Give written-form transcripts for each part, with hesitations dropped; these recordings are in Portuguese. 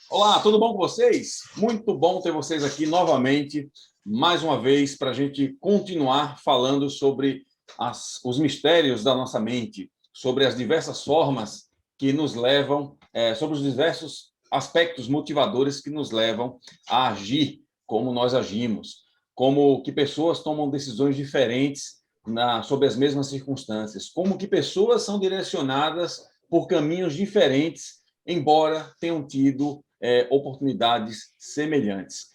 Olá, tudo bom com vocês? Muito bom ter vocês aqui novamente, mais uma vez, para a gente continuar falando sobre os mistérios da nossa mente, sobre as diversas formas que nos levam, sobre os diversos aspectos motivadores que nos levam a agir como nós agimos, como que pessoas tomam decisões diferentes sobre as mesmas circunstâncias, como que pessoas são direcionadas por caminhos diferentes, embora tenham tido oportunidades semelhantes.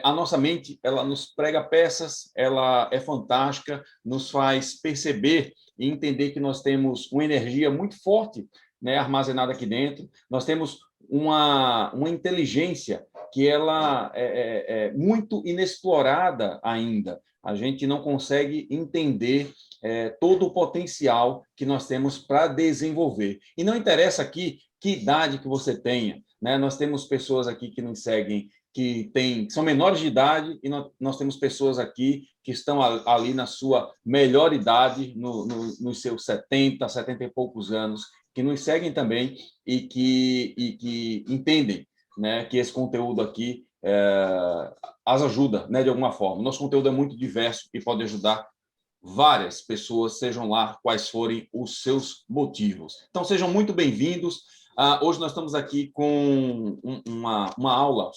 A nossa mente, ela nos prega peças, ela é fantástica, nos faz perceber e entender que nós temos uma energia muito forte, né, armazenada aqui dentro. Nós temos uma inteligência que ela é muito inexplorada ainda. A gente não consegue entender todo o potencial que nós temos para desenvolver. E não interessa aqui que idade que você tenha, né? Nós temos pessoas aqui que nos seguem que são menores de idade e nós temos pessoas aqui que estão ali na sua melhor idade, nos seus 70 e poucos anos, que nos seguem também e que entendem, né, que esse conteúdo aqui as ajuda, né, de alguma forma. Nosso conteúdo é muito diverso e pode ajudar várias pessoas, sejam lá quais forem os seus motivos. Então, sejam muito bem-vindos. Hoje nós estamos aqui com uma aula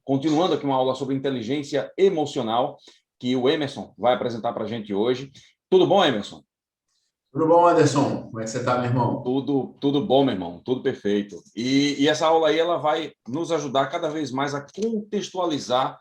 continuando aqui uma aula sobre inteligência emocional, que o Emerson vai apresentar para a gente hoje. Tudo bom, Emerson? Tudo bom, Anderson? Como é que você está, meu irmão? Tudo bom, meu irmão, tudo perfeito. E essa aula aí ela vai nos ajudar cada vez mais a contextualizar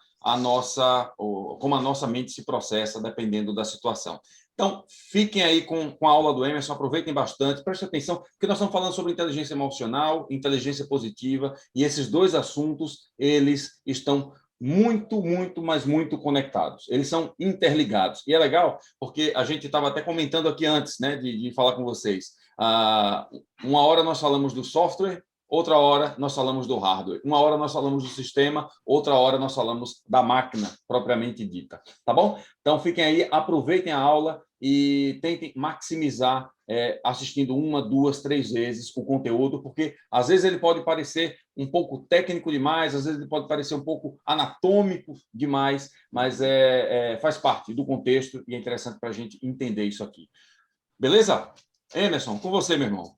como a nossa mente se processa dependendo da situação. Então, fiquem aí com a aula do Emerson, aproveitem bastante, prestem atenção, porque nós estamos falando sobre inteligência emocional, inteligência positiva, e esses dois assuntos, eles estão muito, mas muito conectados. Eles são interligados. E é legal, porque a gente estava até comentando aqui antes, né, de falar com vocês. Uma hora nós falamos do software, outra hora nós falamos do hardware. Uma hora nós falamos do sistema, outra hora nós falamos da máquina propriamente dita. Tá bom? Então fiquem aí, aproveitem a aula e tentem maximizar assistindo uma, duas, três vezes o conteúdo, porque às vezes ele pode parecer um pouco técnico demais, às vezes ele pode parecer um pouco anatômico demais, mas faz parte do contexto e é interessante para a gente entender isso aqui. Beleza? Emerson, com você, meu irmão.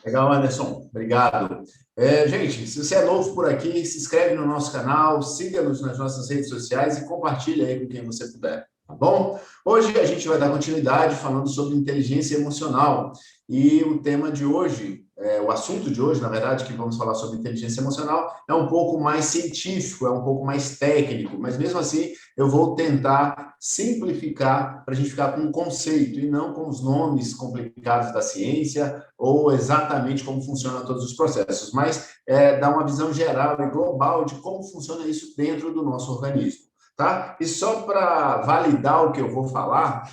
Legal, Anderson. Obrigado. Gente, se você é novo por aqui, se inscreve no nosso canal, siga-nos nas nossas redes sociais e compartilha aí com quem você puder, tá bom? Hoje a gente vai dar continuidade falando sobre inteligência emocional. E o tema de hoje, o assunto de hoje, na verdade, que vamos falar sobre inteligência emocional, é um pouco mais científico, é um pouco mais técnico, mas mesmo assim eu vou tentar simplificar para a gente ficar com um conceito e não com os nomes complicados da ciência ou exatamente como funcionam todos os processos, mas dar uma visão geral e global de como funciona isso dentro do nosso organismo. Tá? E só para validar o que eu vou falar,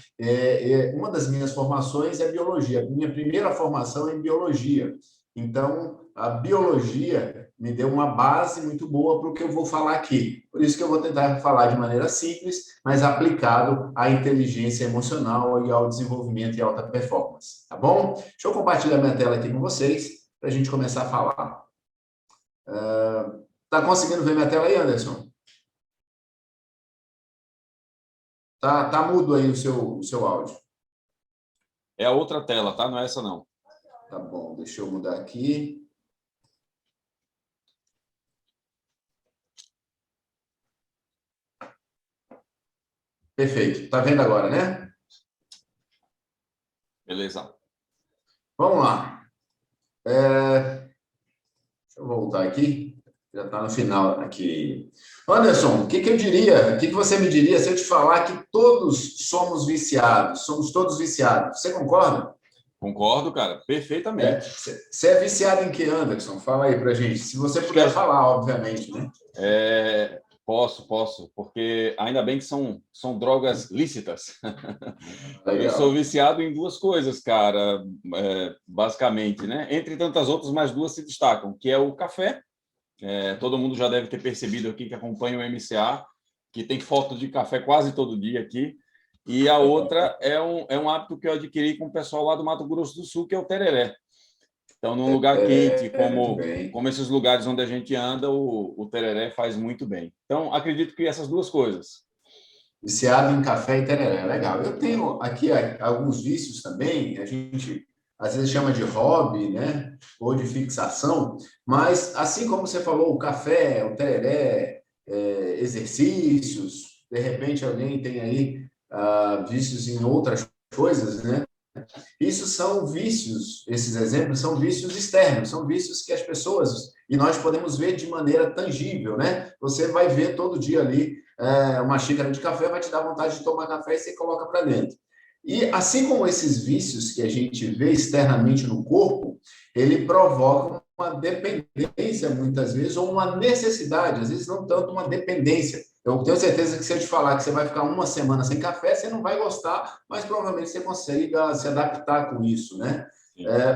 uma das minhas formações é biologia. Minha primeira formação é em biologia. Então, a biologia me deu uma base muito boa para o que eu vou falar aqui. Por isso que eu vou tentar falar de maneira simples, mas aplicado à inteligência emocional e ao desenvolvimento e alta performance. Tá bom? Deixa eu compartilhar minha tela aqui com vocês para a gente começar a falar. Tá conseguindo ver minha tela aí, Anderson? Tá mudo aí o seu áudio. É a outra tela, tá? Não é essa, não. Tá bom, deixa eu mudar aqui. Perfeito. Tá vendo agora, né? Beleza. Vamos lá. Deixa eu voltar aqui. Já está no final aqui. Anderson, o que eu diria? O que você me diria se eu te falar que todos somos viciados? Somos todos viciados. Você concorda? Concordo, cara, perfeitamente. Você é viciado em que, Anderson? Fala aí pra gente. Se você Acho que puder falar, obviamente, né? posso, porque ainda bem que são drogas lícitas. Eu sou Legal. viciado em duas coisas, cara, basicamente, né? Entre tantas outras, mais duas se destacam, que é o café. Todo mundo já deve ter percebido aqui que acompanha o MCA, que tem foto de café quase todo dia aqui. E a outra é um hábito que eu adquiri com o pessoal lá do Mato Grosso do Sul, que é o tereré. Então, num lugar quente, Muito bem. como esses lugares onde a gente anda, o tereré faz muito bem. Então, acredito que essas duas coisas. Viciado em café e tereré, legal. Eu tenho aqui alguns vícios também, a gente às vezes chama de hobby, né? Ou de fixação, mas assim como você falou, o café, o tereré, exercícios, de repente alguém tem aí vícios em outras coisas, né? Isso são vícios, esses exemplos são vícios externos, são vícios que as pessoas, e nós podemos ver de maneira tangível, né? Você vai ver todo dia ali uma xícara de café, vai te dar vontade de tomar café e você coloca para dentro. E assim como esses vícios que a gente vê externamente no corpo, ele provoca uma dependência, muitas vezes, ou uma necessidade, às vezes não tanto uma dependência. Eu tenho certeza que se eu te falar que você vai ficar uma semana sem café, você não vai gostar, mas provavelmente você consiga se adaptar com isso, né?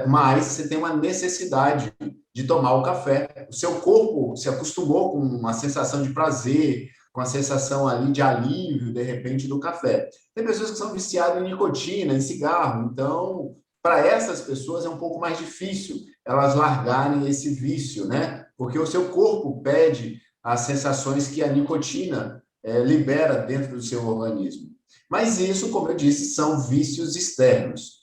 Mas você tem uma necessidade de tomar o café. O seu corpo se acostumou com uma sensação de prazer, com a sensação ali de alívio, de repente, do café. Tem pessoas que são viciadas em nicotina, em cigarro, então, para essas pessoas é um pouco mais difícil elas largarem esse vício, né? Porque o seu corpo pede as sensações que a nicotina libera dentro do seu organismo. Mas isso, como eu disse, são vícios externos.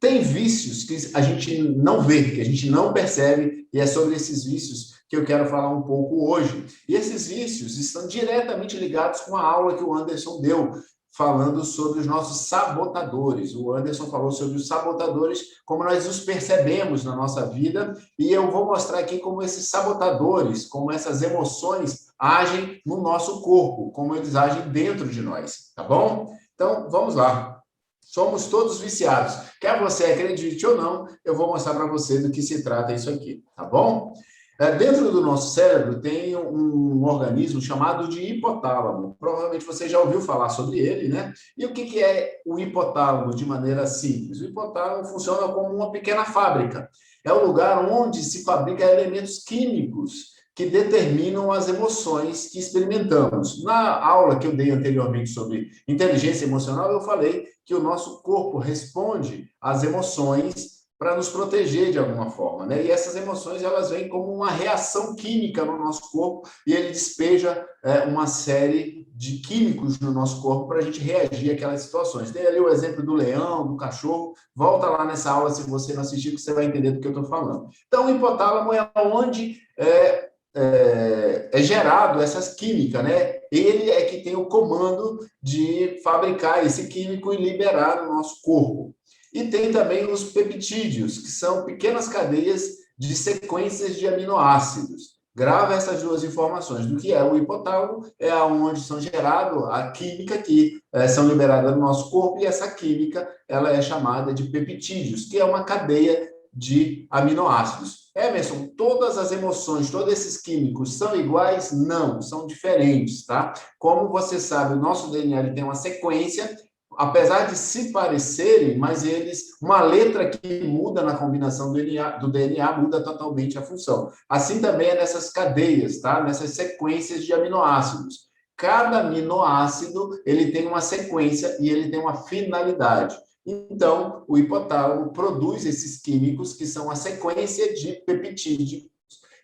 Tem vícios que a gente não vê, que a gente não percebe, e é sobre esses vícios que eu quero falar um pouco hoje. E esses vícios estão diretamente ligados com a aula que o Anderson deu, falando sobre os nossos sabotadores. O Anderson falou sobre os sabotadores, como nós os percebemos na nossa vida, e eu vou mostrar aqui como esses sabotadores, como essas emoções agem no nosso corpo, como eles agem dentro de nós, tá bom? Então, vamos lá. Somos todos viciados. Quer você acredite ou não, eu vou mostrar para você do que se trata isso aqui, tá bom? Dentro do nosso cérebro tem um organismo chamado de hipotálamo. Provavelmente você já ouviu falar sobre ele, né? E o que é o hipotálamo de maneira simples? O hipotálamo funciona como uma pequena fábrica. É o lugar onde se fabrica elementos químicos que determinam as emoções que experimentamos. Na aula que eu dei anteriormente sobre inteligência emocional, eu falei que o nosso corpo responde às emoções para nos proteger de alguma forma, né? E essas emoções, elas vêm como uma reação química no nosso corpo e ele despeja uma série de químicos no nosso corpo para a gente reagir àquelas situações. Tem ali o exemplo do leão, do cachorro. Volta lá nessa aula se você não assistiu, que você vai entender do que eu estou falando. Então, o hipotálamo é onde é gerado essas químicas, né? Ele é que tem o comando de fabricar esse químico e liberar no nosso corpo. E tem também os peptídeos, que são pequenas cadeias de sequências de aminoácidos. Grava essas duas informações. Do que é o hipotálamo, é onde são geradas a química que são liberadas no nosso corpo, e essa química ela é chamada de peptídeos, que é uma cadeia de aminoácidos. Emerson, todas as emoções, todos esses químicos são iguais? Não, são diferentes, tá? Como você sabe, o nosso DNA ele tem uma sequência, apesar de se parecerem, mas uma letra que muda na combinação do DNA muda totalmente a função. Assim também é nessas cadeias, tá? Nessas sequências de aminoácidos. Cada aminoácido, ele tem uma sequência e ele tem uma finalidade. Então, o hipotálamo produz esses químicos que são a sequência de peptídeos,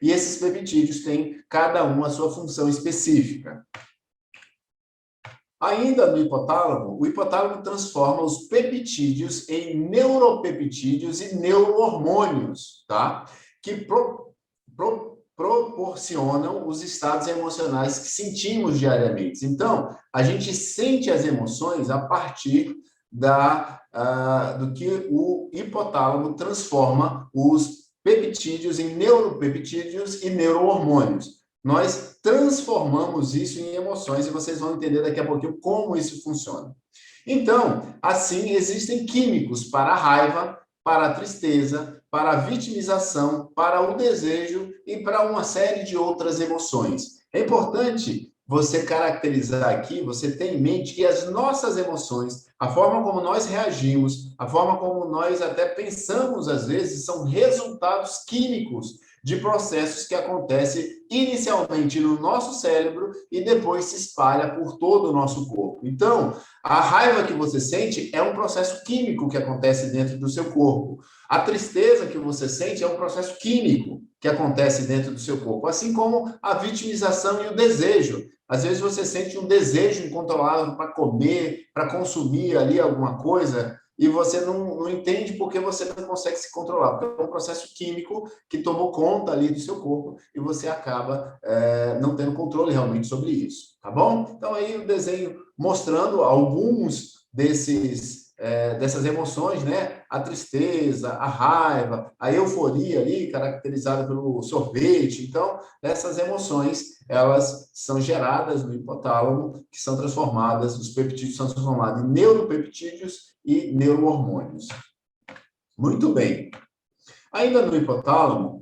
e esses peptídeos têm cada um a sua função específica. Ainda no hipotálamo, o hipotálamo transforma os peptídeos em neuropeptídeos e neurohormônios, tá? Que proporcionam os estados emocionais que sentimos diariamente. Então, a gente sente as emoções a partir do que o hipotálamo transforma os peptídeos em neuropeptídeos e neurohormônios. Nós transformamos isso em emoções e vocês vão entender daqui a pouquinho como isso funciona. Então, assim, existem químicos para a raiva, para a tristeza, para a vitimização, para o desejo e para uma série de outras emoções. É importante você caracterizar aqui, você ter em mente que as nossas emoções, a forma como nós reagimos, a forma como nós até pensamos às vezes, são resultados químicos de processos que acontecem inicialmente no nosso cérebro e depois se espalha por todo o nosso corpo. Então, a raiva que você sente é um processo químico que acontece dentro do seu corpo. A tristeza que você sente é um processo químico que acontece dentro do seu corpo, assim como a vitimização e o desejo. Às vezes você sente um desejo incontrolável para comer, para consumir ali alguma coisa, e você não entende porque você não consegue se controlar, porque é um processo químico que tomou conta ali do seu corpo e você acaba não tendo controle realmente sobre isso, tá bom? Então aí o desenho mostrando alguns dessas emoções, né? A tristeza, a raiva, a euforia ali, caracterizada pelo sorvete. Então, essas emoções, elas são geradas no hipotálamo, que são transformadas, os peptídeos são transformados em neuropeptídeos e neurohormônios. Muito bem. Ainda no hipotálamo,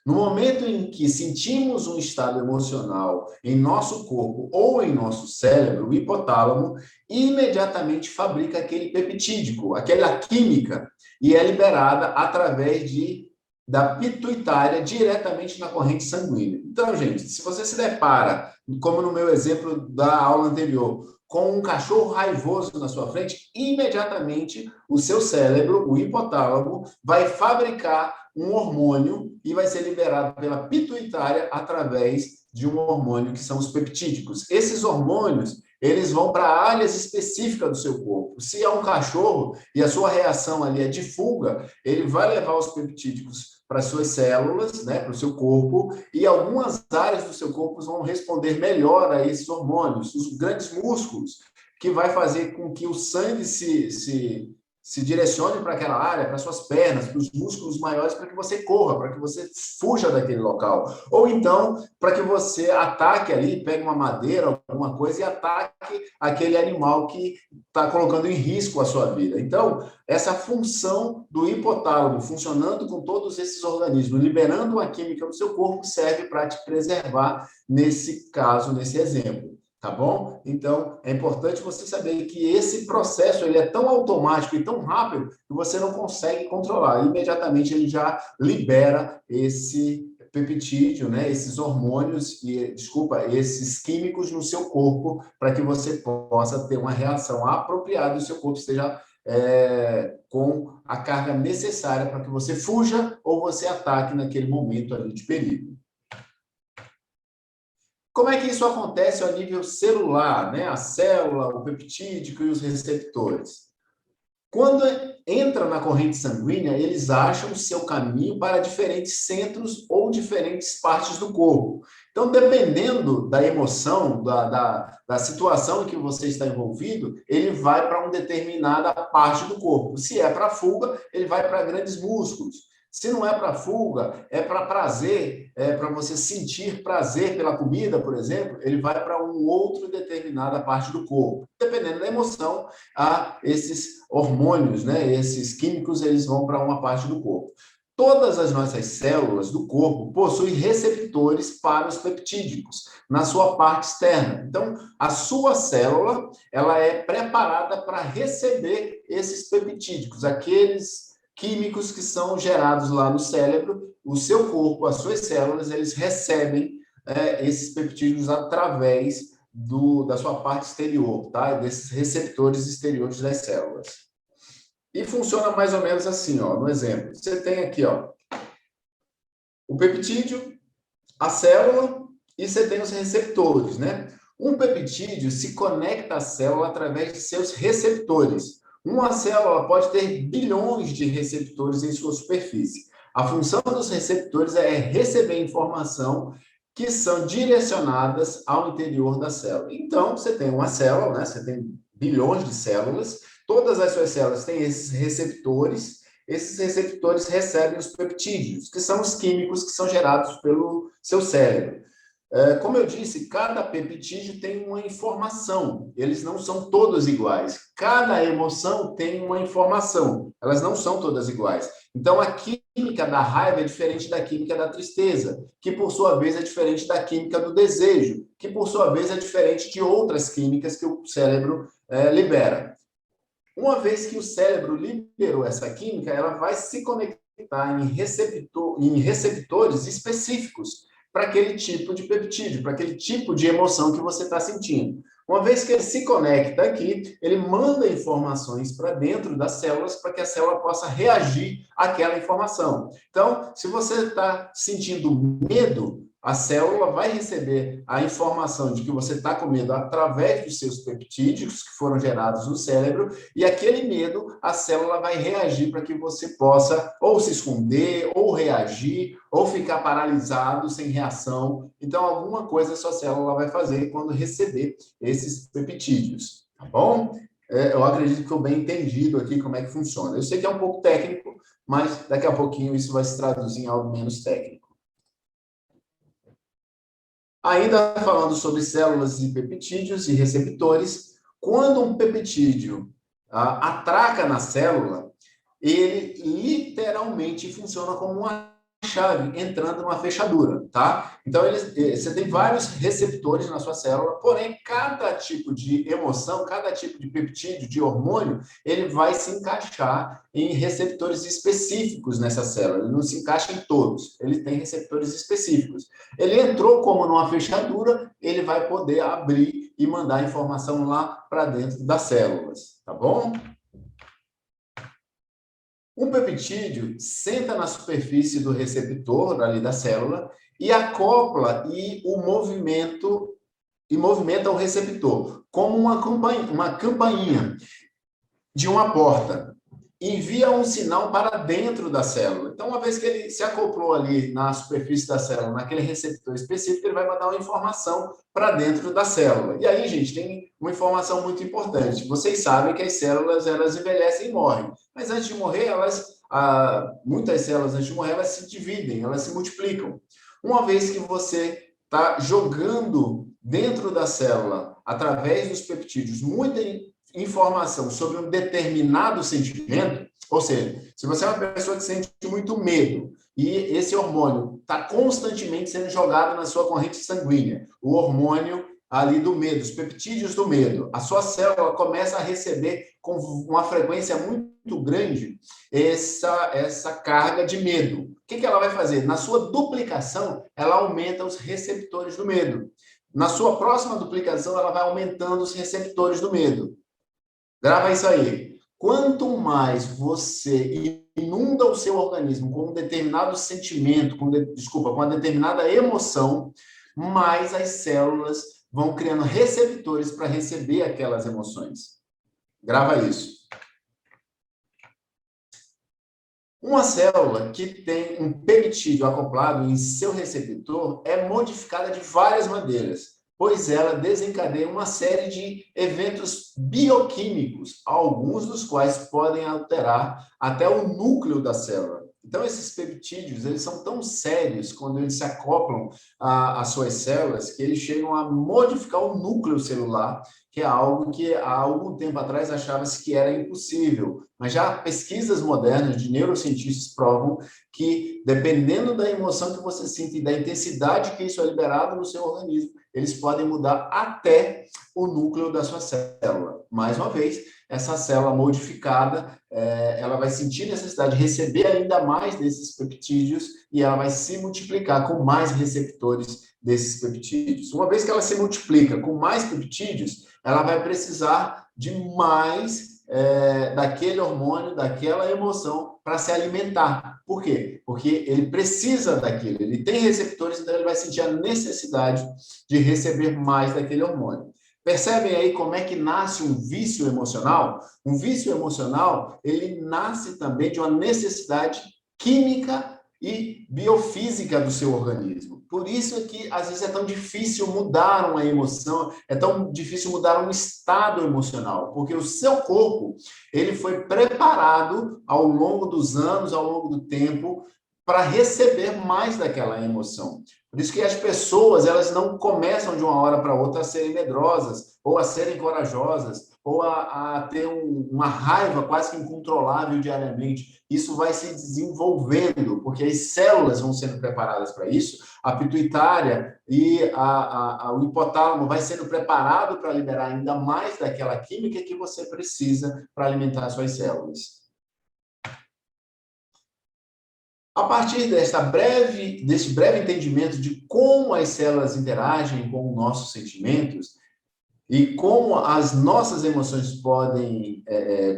no momento em que sentimos um estado emocional em nosso corpo ou em nosso cérebro, o hipotálamo imediatamente fabrica aquele peptídico, aquela química, e é liberada através da pituitária diretamente na corrente sanguínea. Então, gente, se você se depara, como no meu exemplo da aula anterior, com um cachorro raivoso na sua frente, imediatamente o seu cérebro, o hipotálamo, vai fabricar um hormônio e vai ser liberado pela pituitária através de um hormônio que são os peptídicos. Esses hormônios, eles vão para áreas específicas do seu corpo. Se é um cachorro e a sua reação ali é de fuga, ele vai levar os peptídicos para as suas células, né, para o seu corpo, e algumas áreas do seu corpo vão responder melhor a esses hormônios, os grandes músculos, que vai fazer com que o sangue se direcione para aquela área, para suas pernas, para os músculos maiores, para que você corra, para que você fuja daquele local. Ou então, para que você ataque ali, pegue uma madeira, alguma coisa, e ataque aquele animal que está colocando em risco a sua vida. Então, essa função do hipotálamo, funcionando com todos esses organismos, liberando a química do seu corpo, serve para te preservar nesse caso, nesse exemplo. Tá bom? Então, é importante você saber que esse processo ele é tão automático e tão rápido que você não consegue controlar. Imediatamente ele já libera esse peptídeo, né? Esses hormônios, esses químicos no seu corpo para que você possa ter uma reação apropriada e o seu corpo esteja com a carga necessária para que você fuja ou você ataque naquele momento ali de perigo. Como é que isso acontece ao nível celular, né? A célula, o peptídico e os receptores. Quando entra na corrente sanguínea, eles acham o seu caminho para diferentes centros ou diferentes partes do corpo. Então, dependendo da emoção, da situação em que você está envolvido, ele vai para uma determinada parte do corpo. Se é para fuga, ele vai para grandes músculos. Se não é para fuga, é para prazer, é para você sentir prazer pela comida, por exemplo, ele vai para uma outra determinada parte do corpo. Dependendo da emoção, esses hormônios, né, esses químicos, eles vão para uma parte do corpo. Todas as nossas células do corpo possuem receptores para os peptídicos na sua parte externa. Então, a sua célula, ela é preparada para receber esses peptídicos, aqueles químicos que são gerados lá no cérebro. O seu corpo, as suas células, eles recebem esses peptídeos através da sua parte exterior, tá? Desses receptores exteriores das células. E funciona mais ou menos assim, ó, no exemplo. Você tem aqui, ó, o peptídeo, a célula e você tem os receptores, né? Um peptídeo se conecta à célula através de seus receptores. Uma célula pode ter bilhões de receptores em sua superfície. A função dos receptores é receber informação que são direcionadas ao interior da célula. Então, você tem uma célula, né? Você tem bilhões de células, todas as suas células têm esses receptores recebem os peptídeos, que são os químicos que são gerados pelo seu cérebro. Como eu disse, cada peptídeo tem uma informação, eles não são todos iguais. Cada emoção tem uma informação, elas não são todas iguais. Então, a química da raiva é diferente da química da tristeza, que por sua vez é diferente da química do desejo, que por sua vez é diferente de outras químicas que o cérebro libera. Uma vez que o cérebro liberou essa química, ela vai se conectar em receptores específicos para aquele tipo de peptídeo, para aquele tipo de emoção que você está sentindo. Uma vez que ele se conecta aqui, ele manda informações para dentro das células para que a célula possa reagir àquela informação. Então, se você está sentindo medo, a célula vai receber a informação de que você está com medo através dos seus peptídeos que foram gerados no cérebro, e aquele medo, a célula vai reagir para que você possa ou se esconder, ou reagir, ou ficar paralisado, sem reação. Então, alguma coisa a sua célula vai fazer quando receber esses peptídeos, tá bom? Eu acredito que estou bem entendido aqui como é que funciona. Eu sei que é um pouco técnico, mas daqui a pouquinho isso vai se traduzir em algo menos técnico. Ainda falando sobre células e peptídeos e receptores, quando um peptídeo atraca na célula, ele literalmente funciona como uma chave entrando numa fechadura, tá? Então, você tem vários receptores na sua célula, porém, cada tipo de emoção, cada tipo de peptídeo, de hormônio, ele vai se encaixar em receptores específicos nessa célula. Ele não se encaixa em todos, ele tem receptores específicos. Ele entrou como numa fechadura, ele vai poder abrir e mandar informação lá para dentro das células, tá bom? Um peptídeo senta na superfície do receptor ali da célula e acopla movimenta o receptor, como uma campainha de uma porta. Envia um sinal para dentro da célula. Então, uma vez que ele se acoplou ali na superfície da célula, naquele receptor específico, ele vai mandar uma informação para dentro da célula. E aí, gente, tem uma informação muito importante. Vocês sabem que as células, elas envelhecem e morrem. Mas antes de morrer, muitas células antes de morrer, elas se dividem, elas se multiplicam. Uma vez que você está jogando dentro da célula, através dos peptídeos, muita informação sobre um determinado sentimento, ou seja, se você é uma pessoa que sente muito medo e esse hormônio está constantemente sendo jogado na sua corrente sanguínea, o hormônio ali do medo, os peptídeos do medo, a sua célula começa a receber com uma frequência muito grande essa carga de medo. O que ela vai fazer? Na sua duplicação, ela aumenta os receptores do medo. Na sua próxima duplicação, ela vai aumentando os receptores do medo. Grava isso aí. Quanto mais você inunda o seu organismo com um determinado sentimento, com uma determinada emoção, mais as células vão criando receptores para receber aquelas emoções. Grava isso. Uma célula que tem um peptídeo acoplado em seu receptor é modificada de várias maneiras, pois ela desencadeia uma série de eventos bioquímicos, alguns dos quais podem alterar até o núcleo da célula. Então, esses peptídeos, eles são tão sérios quando eles se acoplam às suas células, que eles chegam a modificar o núcleo celular, que é algo que há algum tempo atrás achava-se que era impossível. Mas já pesquisas modernas de neurocientistas provam que, dependendo da emoção que você sente e da intensidade que isso é liberado no seu organismo, eles podem mudar até o núcleo da sua célula. Mais uma vez, essa célula modificada, ela vai sentir necessidade de receber ainda mais desses peptídeos e ela vai se multiplicar com mais receptores desses peptídeos. Uma vez que ela se multiplica com mais peptídeos, ela vai precisar de mais daquele hormônio, daquela emoção para se alimentar. Por quê? Porque ele precisa daquilo, ele tem receptores, então ele vai sentir a necessidade de receber mais daquele hormônio. Percebem aí como é que nasce um vício emocional? Um vício emocional, ele nasce também de uma necessidade química e biofísica do seu organismo. Por isso é que, às vezes, é tão difícil mudar uma emoção, é tão difícil mudar um estado emocional, porque o seu corpo, ele foi preparado ao longo dos anos, ao longo do tempo, para receber mais daquela emoção. Por isso que as pessoas, elas não começam de uma hora para outra a serem medrosas, ou a serem corajosas, ou a ter uma raiva quase que incontrolável diariamente. Isso vai se desenvolvendo, porque as células vão sendo preparadas para isso, a pituitária e o hipotálamo vai sendo preparado para liberar ainda mais daquela química que você precisa para alimentar suas células. A partir deste breve entendimento de como as células interagem com os nossos sentimentos, E como as nossas emoções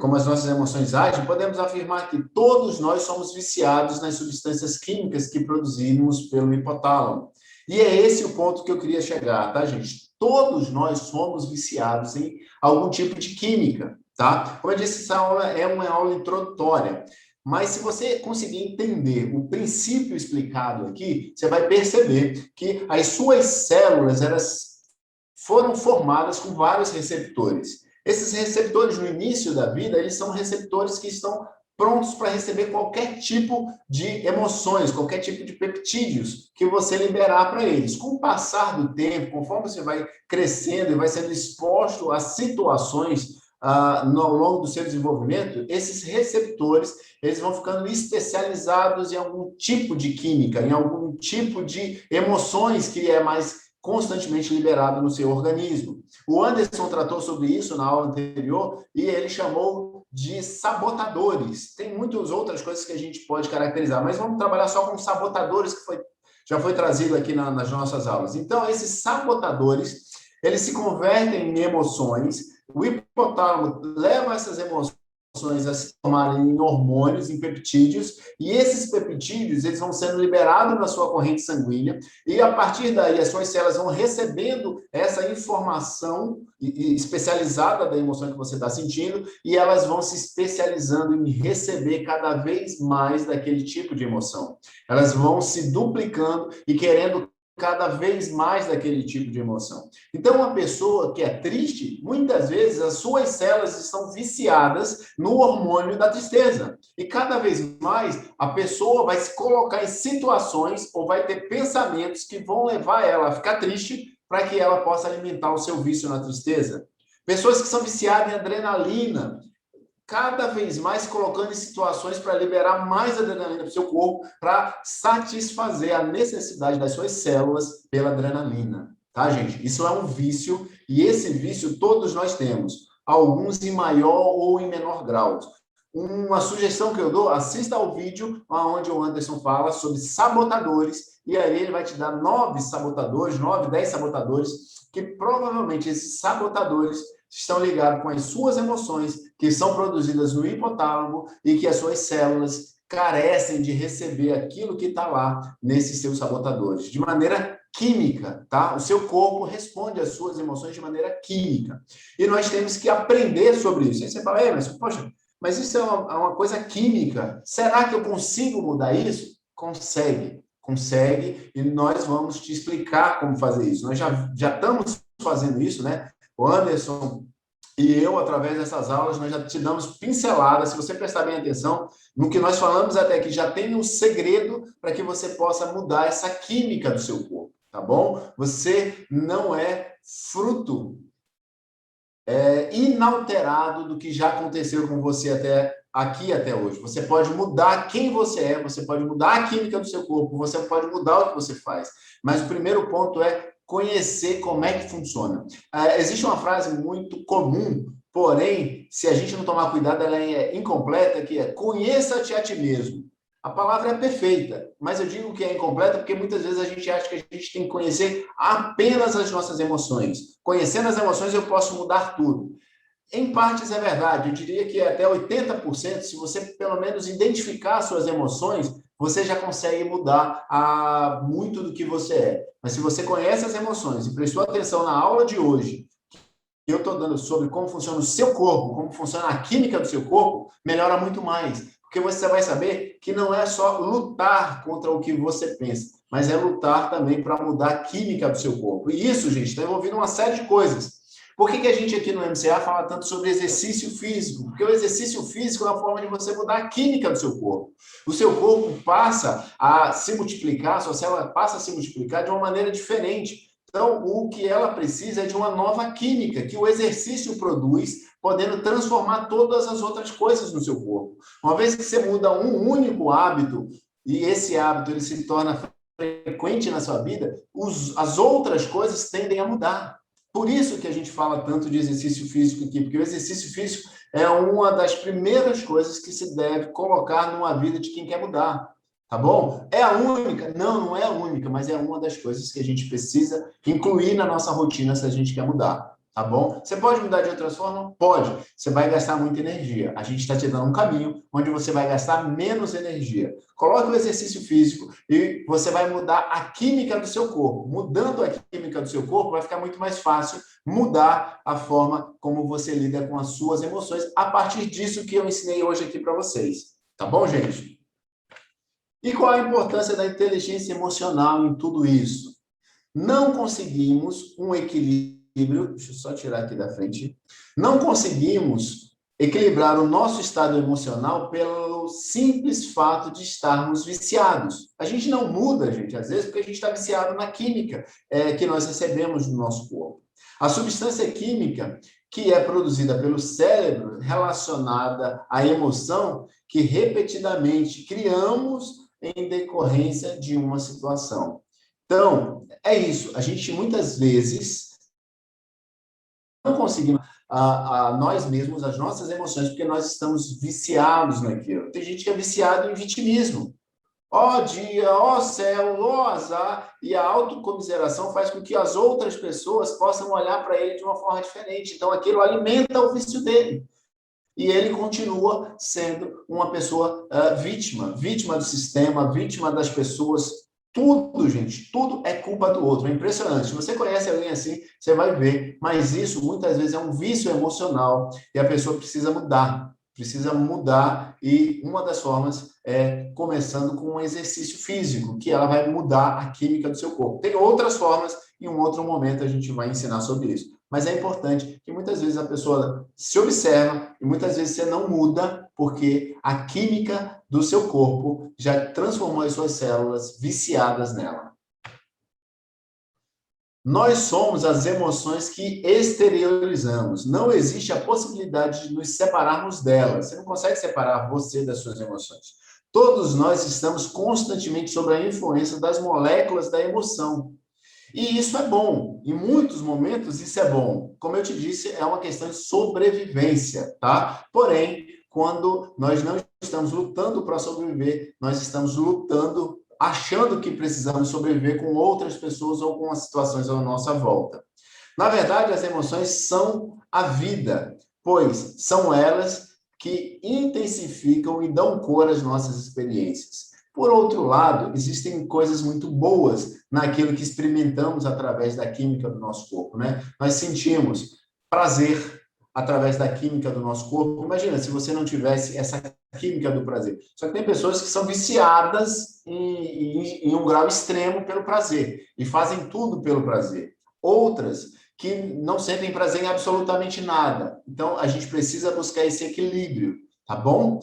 como as nossas emoções agem, podemos afirmar que todos nós somos viciados nas substâncias químicas que produzimos pelo hipotálamo. E é esse o ponto que eu queria chegar, tá, gente? Todos nós somos viciados em algum tipo de química, tá? Como eu disse, essa aula é uma aula introdutória. Mas se você conseguir entender o princípio explicado aqui, você vai perceber que as suas células, elas foram formadas com vários receptores. Esses receptores, no início da vida, eles são receptores que estão prontos para receber qualquer tipo de emoções, qualquer tipo de peptídeos que você liberar para eles. Com o passar do tempo, conforme você vai crescendo e vai sendo exposto a situações ao longo do seu desenvolvimento, esses receptores eles vão ficando especializados em algum tipo de química, em algum tipo de emoções que é mais constantemente liberado no seu organismo. O Anderson tratou sobre isso na aula anterior e ele chamou de sabotadores. Tem muitas outras coisas que a gente pode caracterizar, mas vamos trabalhar só com sabotadores que já foi trazido aqui nas nossas aulas. Então, esses sabotadores, eles se convertem em emoções, o hipotálamo leva essas emoções a se formarem em hormônios, em peptídeos, e esses peptídeos eles vão sendo liberados na sua corrente sanguínea, e a partir daí as suas células vão recebendo essa informação especializada da emoção que você está sentindo, e elas vão se especializando em receber cada vez mais daquele tipo de emoção. Elas vão se duplicando e querendo cada vez mais daquele tipo de emoção. Então, uma pessoa que é triste, muitas vezes as suas células estão viciadas no hormônio da tristeza. E cada vez mais a pessoa vai se colocar em situações ou vai ter pensamentos que vão levar ela a ficar triste para que ela possa alimentar o seu vício na tristeza. Pessoas que são viciadas em adrenalina, cada vez mais colocando em situações para liberar mais adrenalina para o seu corpo, para satisfazer a necessidade das suas células pela adrenalina. Tá, gente? Isso é um vício, e esse vício todos nós temos, alguns em maior ou em menor grau. Uma sugestão que eu dou, assista ao vídeo onde o Anderson fala sobre sabotadores, e aí ele vai te dar 9 sabotadores, 9, 10 sabotadores, que provavelmente esses sabotadores estão ligados com as suas emoções, que são produzidas no hipotálamo e que as suas células carecem de receber aquilo que está lá nesses seus sabotadores, de maneira química, tá? O seu corpo responde às suas emoções de maneira química. E nós temos que aprender sobre isso. Aí você fala, mas, poxa, mas isso é uma coisa química. Será que eu consigo mudar isso? Consegue. Consegue, e nós vamos te explicar como fazer isso. Nós já estamos fazendo isso, né? O Anderson e eu, através dessas aulas, nós já te damos pinceladas. Se você prestar bem atenção no que nós falamos até aqui, já tem um segredo para que você possa mudar essa química do seu corpo, tá bom? Você não é fruto inalterado do que já aconteceu com você até hoje. Você pode mudar quem você é, você pode mudar a química do seu corpo, você pode mudar o que você faz. Mas o primeiro ponto é conhecer como é que funciona. Existe uma frase muito comum, porém, se a gente não tomar cuidado, ela é incompleta, que é conheça-te a ti mesmo. A palavra é perfeita, mas eu digo que é incompleta porque muitas vezes a gente acha que a gente tem que conhecer apenas as nossas emoções. Conhecendo as emoções, eu posso mudar tudo. Em partes é verdade, eu diria que até 80%, se você pelo menos identificar suas emoções, você já consegue mudar muito do que você é. Mas se você conhece as emoções e prestou atenção na aula de hoje, que eu estou dando sobre como funciona o seu corpo, como funciona a química do seu corpo, melhora muito mais. Porque você vai saber que não é só lutar contra o que você pensa, mas é lutar também para mudar a química do seu corpo. E isso, gente, está envolvido uma série de coisas. Por que a gente aqui no MCA fala tanto sobre exercício físico? Porque o exercício físico é uma forma de você mudar a química do seu corpo. O seu corpo passa a se multiplicar, a sua célula passa a se multiplicar de uma maneira diferente. Então, o que ela precisa é de uma nova química, que o exercício produz, podendo transformar todas as outras coisas no seu corpo. Uma vez que você muda um único hábito, e esse hábito ele se torna frequente na sua vida, as outras coisas tendem a mudar. Por isso que a gente fala tanto de exercício físico aqui, porque o exercício físico é uma das primeiras coisas que se deve colocar numa vida de quem quer mudar. Tá bom? É a única? Não, não é a única, mas é uma das coisas que a gente precisa incluir na nossa rotina se a gente quer mudar. tá bom? Você pode mudar de outras formas? Pode. Você vai gastar muita energia. A gente está te dando um caminho onde você vai gastar menos energia. Coloque o exercício físico e você vai mudar a química do seu corpo. Mudando a química do seu corpo, vai ficar muito mais fácil mudar a forma como você lida com as suas emoções a partir disso que eu ensinei hoje aqui para vocês. Tá bom, gente? E qual a importância da inteligência emocional em tudo isso? Não conseguimos um equilíbrio, deixa eu só tirar aqui da frente, não conseguimos equilibrar o nosso estado emocional pelo simples fato de estarmos viciados. A gente não muda, gente, às vezes, porque a gente está viciado na química que nós recebemos do nosso corpo. A substância química que é produzida pelo cérebro relacionada à emoção que repetidamente criamos em decorrência de uma situação. Então, é isso. A gente muitas vezes não conseguimos a nós mesmos, as nossas emoções, porque nós estamos viciados naquilo. Tem gente que é viciado em vitimismo. Ó dia, ó céu, ó azar. E a autocomiseração faz com que as outras pessoas possam olhar para ele de uma forma diferente. Então, aquilo alimenta o vício dele. E ele continua sendo uma pessoa vítima do sistema, vítima das pessoas. Tudo, gente, tudo é culpa do outro. É impressionante. Se você conhece alguém assim, você vai ver. Mas isso, muitas vezes, é um vício emocional e a pessoa precisa mudar. Precisa mudar e uma das formas é começando com um exercício físico, que ela vai mudar a química do seu corpo. Tem outras formas, em um outro momento a gente vai ensinar sobre isso. Mas é importante que muitas vezes a pessoa se observa e muitas vezes você não muda porque a química do seu corpo já transformou as suas células viciadas nela. Nós somos as emoções que exteriorizamos. Não existe a possibilidade de nos separarmos delas. Você não consegue separar você das suas emoções. Todos nós estamos constantemente sob a influência das moléculas da emoção. E isso é bom. Em muitos momentos, isso é bom. Como eu te disse, é uma questão de sobrevivência, tá? Porém, quando nós não estamos lutando para sobreviver, nós estamos lutando, achando que precisamos sobreviver com outras pessoas ou com as situações à nossa volta. Na verdade, as emoções são a vida, pois são elas que intensificam e dão cor às nossas experiências. Por outro lado, existem coisas muito boas naquilo que experimentamos através da química do nosso corpo, né? Nós sentimos prazer através da química do nosso corpo. Imagina se você não tivesse essa química do prazer. Só que tem pessoas que são viciadas em um grau extremo pelo prazer e fazem tudo pelo prazer. Outras que não sentem prazer em absolutamente nada. Então, a gente precisa buscar esse equilíbrio. Tá bom?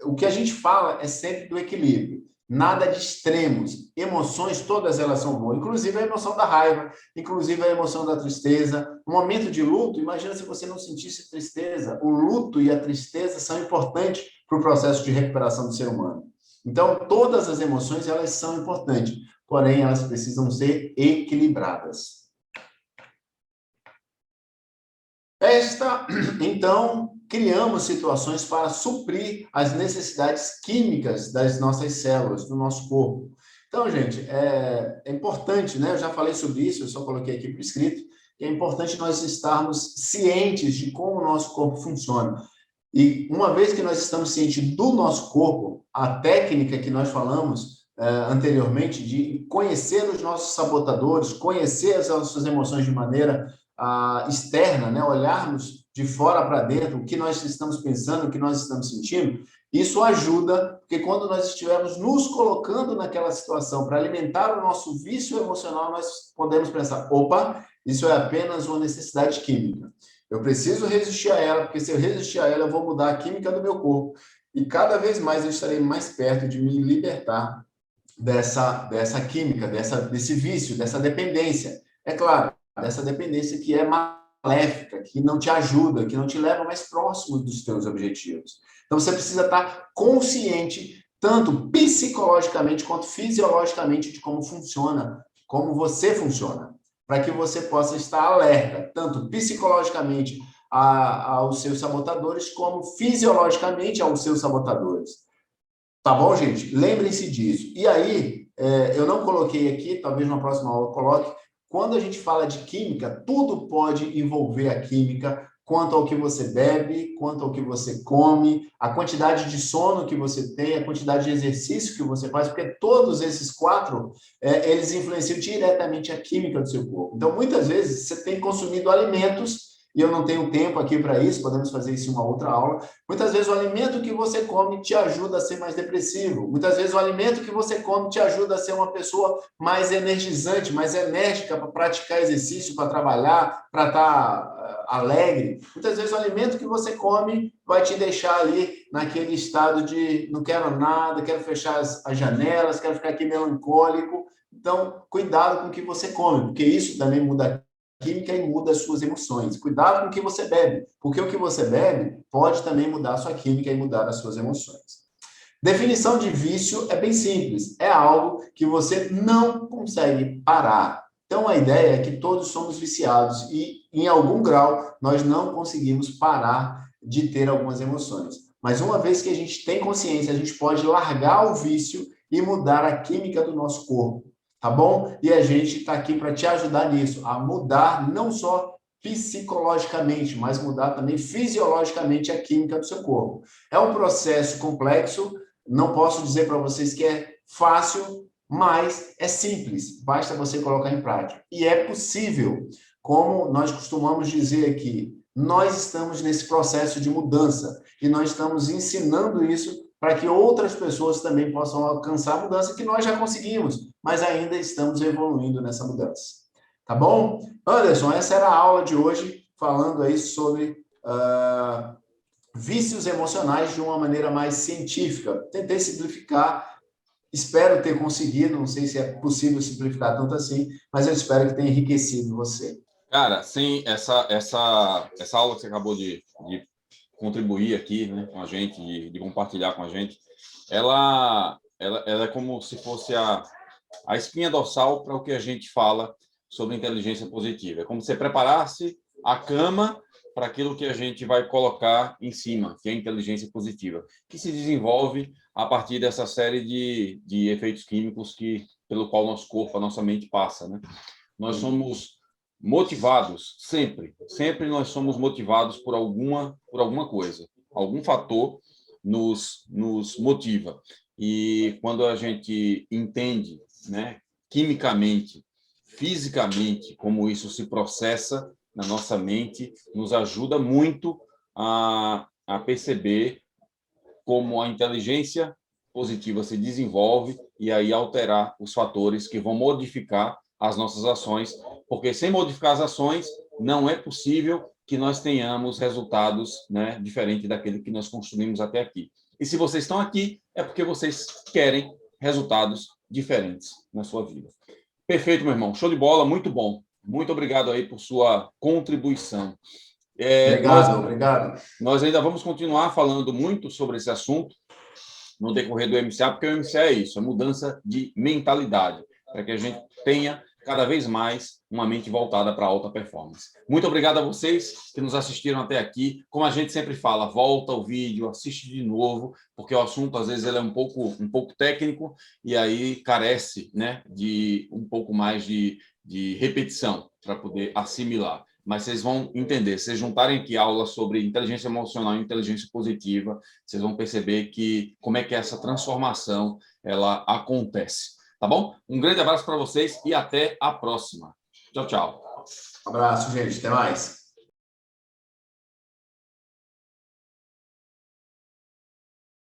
O que a gente fala é sempre do equilíbrio. Nada de extremos. Emoções, todas elas são boas. Inclusive a emoção da raiva, inclusive a emoção da tristeza. No momento de luto, imagina se você não sentisse tristeza. O luto e a tristeza são importantes para o processo de recuperação do ser humano. Então, todas as emoções, elas são importantes. Porém, elas precisam ser equilibradas. Então, criamos situações para suprir as necessidades químicas das nossas células, do nosso corpo. Então, gente, é importante, né? Eu já falei sobre isso, eu só coloquei aqui por escrito, que é importante nós estarmos cientes de como o nosso corpo funciona. E uma vez que nós estamos cientes do nosso corpo, a técnica que nós falamos anteriormente de conhecer os nossos sabotadores, conhecer as nossas emoções de maneira externa, né? Olharmos de fora para dentro o que nós estamos pensando, o que nós estamos sentindo, isso ajuda, porque quando nós estivermos nos colocando naquela situação para alimentar o nosso vício emocional, nós podemos pensar, opa, isso é apenas uma necessidade química. Eu preciso resistir a ela, porque se eu resistir a ela, eu vou mudar a química do meu corpo. E cada vez mais eu estarei mais perto de me libertar dessa química, desse vício, dessa dependência. É claro, dessa dependência que é maléfica, que não te ajuda, que não te leva mais próximo dos teus objetivos. Então, você precisa estar consciente, tanto psicologicamente quanto fisiologicamente, de como funciona, como você funciona, para que você possa estar alerta, tanto psicologicamente aos seus sabotadores, como fisiologicamente aos seus sabotadores. Tá bom, gente? Lembrem-se disso. E aí, eu não coloquei aqui, talvez na próxima aula eu coloque, quando a gente fala de química, tudo pode envolver a química, quanto ao que você bebe, quanto ao que você come, a quantidade de sono que você tem, a quantidade de exercício que você faz, porque todos esses quatro, eles influenciam diretamente a química do seu corpo. Então, muitas vezes, você tem consumido alimentos, e eu não tenho tempo aqui para isso, podemos fazer isso em uma outra aula. Muitas vezes o alimento que você come te ajuda a ser mais depressivo. Muitas vezes o alimento que você come te ajuda a ser uma pessoa mais energizante, mais enérgica para praticar exercício, para trabalhar, para estar alegre. Muitas vezes o alimento que você come vai te deixar ali naquele estado de não quero nada, quero fechar as janelas, quero ficar aqui melancólico. Então, cuidado com o que você come, porque isso também muda química e muda as suas emoções. Cuidado com o que você bebe, porque o que você bebe pode também mudar a sua química e mudar as suas emoções. Definição de vício é bem simples, é algo que você não consegue parar. Então, a ideia é que todos somos viciados e, em algum grau, nós não conseguimos parar de ter algumas emoções. Mas uma vez que a gente tem consciência, a gente pode largar o vício e mudar a química do nosso corpo. Tá bom? E a gente está aqui para te ajudar nisso, a mudar não só psicologicamente, mas mudar também fisiologicamente a química do seu corpo. É um processo complexo, não posso dizer para vocês que é fácil, mas é simples, basta você colocar em prática. E é possível, como nós costumamos dizer aqui, nós estamos nesse processo de mudança e nós estamos ensinando isso para que outras pessoas também possam alcançar a mudança que nós já conseguimos, mas ainda estamos evoluindo nessa mudança. Tá bom? Anderson, essa era a aula de hoje, falando aí sobre vícios emocionais de uma maneira mais científica. Tentei simplificar, espero ter conseguido, não sei se é possível simplificar tanto assim, mas eu espero que tenha enriquecido você. Cara, sim, essa aula que você acabou de contribuir aqui, né, com a gente, de compartilhar com a gente, ela é como se fosse a espinha dorsal para o que a gente fala sobre inteligência positiva. É como se você preparasse a cama para aquilo que a gente vai colocar em cima, que é a inteligência positiva, que se desenvolve a partir dessa série de efeitos químicos pelo qual nosso corpo, a nossa mente passa, né? Nós somos motivados sempre nós somos motivados por alguma coisa, algum fator nos motiva. E quando a gente entende, né, quimicamente, fisicamente, como isso se processa na nossa mente, nos ajuda muito a perceber como a inteligência positiva se desenvolve e aí alterar os fatores que vão modificar as nossas ações, porque sem modificar as ações, não é possível que nós tenhamos resultados, né, diferentes daquele que nós construímos até aqui. E se vocês estão aqui, é porque vocês querem resultados diferentes na sua vida. Perfeito, meu irmão. Show de bola, muito bom. Muito obrigado aí por sua contribuição. Obrigado. Nós ainda vamos continuar falando muito sobre esse assunto no decorrer do MCA, porque o MCA é isso, é mudança de mentalidade, para que a gente tenha cada vez mais uma mente voltada para a alta performance. Muito obrigado a vocês que nos assistiram até aqui. Como a gente sempre fala, volta o vídeo, assiste de novo, porque o assunto, às vezes, ele é um pouco técnico e aí carece, né, de um pouco mais de repetição para poder assimilar. Mas vocês vão entender, se vocês juntarem aqui aulas sobre inteligência emocional e inteligência positiva, vocês vão perceber como é que essa transformação ela acontece. Tá bom? Um grande abraço para vocês e até a próxima. Tchau, tchau. Um abraço, gente. Até mais.